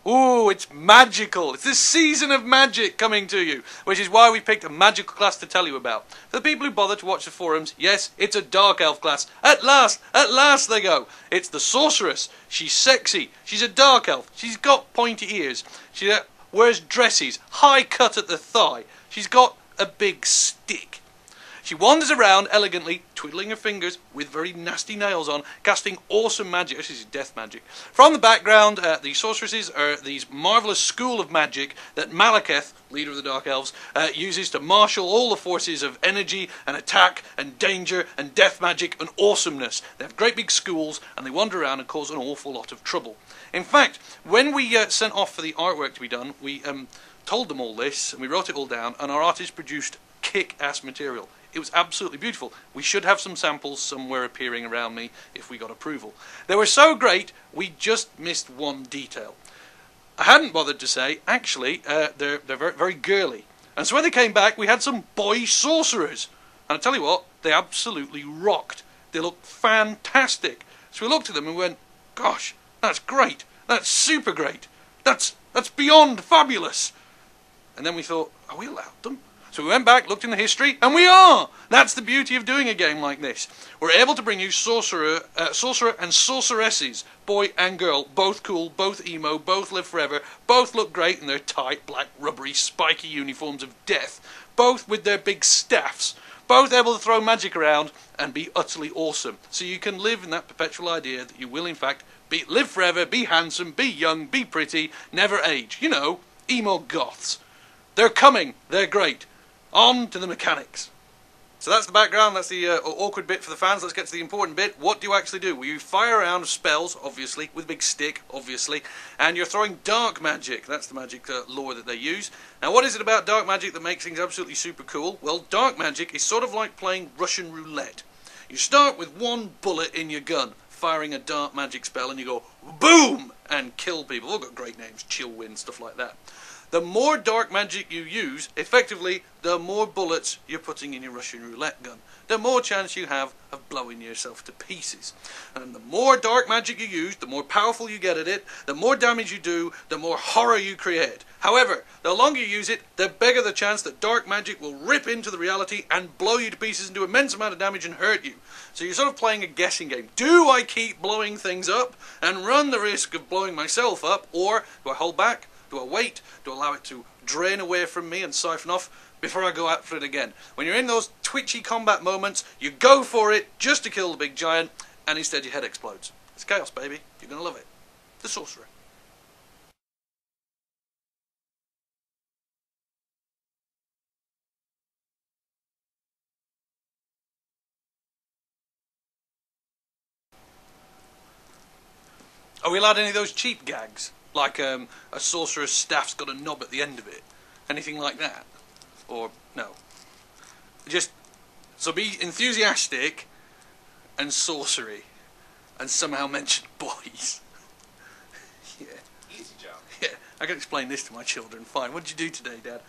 Ooh, it's magical. It's the season of magic coming to you, which is why we picked a magical class to tell you about. For the people who bother to watch the forums, yes, it's a dark elf class. At last they go. It's the sorceress. She's sexy. She's a dark elf. She's got pointy ears. She wears dresses, high cut at the thigh. She's got a big stick. She wanders around elegantly, twiddling her fingers with very nasty nails on, casting awesome magic. This is death magic. From the background, the sorceresses are these marvellous school of magic that Malekith, leader of the Dark Elves, uses to marshal all the forces of energy and attack and danger and death magic and awesomeness. They have great big schools and they wander around and cause an awful lot of trouble. In fact, when we sent off for the artwork to be done, we told them all this and we wrote it all down, and our artist produced kick-ass material. It was absolutely beautiful. We should have some samples somewhere appearing around me if we got approval. They were so great, we just missed one detail. I hadn't bothered to say, actually, they're very, very girly. And so when they came back, we had some boy sorcerers. And I tell you what, they absolutely rocked. They looked fantastic. So we looked at them and went, gosh, that's great. That's super great. That's beyond fabulous. And then we thought, are we allowed them? So we went back, looked in the history, and we are! That's the beauty of doing a game like this. We're able to bring you sorcerer and sorceresses, boy and girl, both cool, both emo, both live forever, both look great in their tight, black, rubbery, spiky uniforms of death, both with their big staffs, both able to throw magic around and be utterly awesome. So you can live in that perpetual idea that you will in fact live forever, be handsome, be young, be pretty, never age. You know, emo goths. They're coming, they're great. On to the mechanics. So that's the background, that's the awkward bit for the fans. Let's get to the important bit. What do you actually do? Well, you fire around spells, obviously, with a big stick, obviously, and you're throwing dark magic. That's the magic lore that they use. Now, what is it about dark magic that makes things absolutely super cool? Well, dark magic is sort of like playing Russian roulette. You start with one bullet in your gun, firing a dark magic spell, and you go, boom, and kill people. All got great names, Chillwind, stuff like that. The more dark magic you use, effectively, the more bullets you're putting in your Russian roulette gun. The more chance you have of blowing yourself to pieces. And the more dark magic you use, the more powerful you get at it, the more damage you do, the more horror you create. However, the longer you use it, the bigger the chance that dark magic will rip into the reality and blow you to pieces and do immense amount of damage and hurt you. So you're sort of playing a guessing game. Do I keep blowing things up and run the risk of blowing myself up, or do I hold back? Do I wait? Do I allow it to drain away from me and siphon off before I go out for it again? When you're in those twitchy combat moments, you go for it just to kill the big giant, and instead your head explodes. It's chaos, baby. You're going to love it. The Sorcerer. Are we allowed any of those cheap gags? Like a sorcerer's staff's got a knob at the end of it. Anything like that? Or no? Just, so be enthusiastic and sorcery and somehow mention boys. Yeah. Easy job. Yeah, I can explain this to my children. Fine. What did you do today, Dad?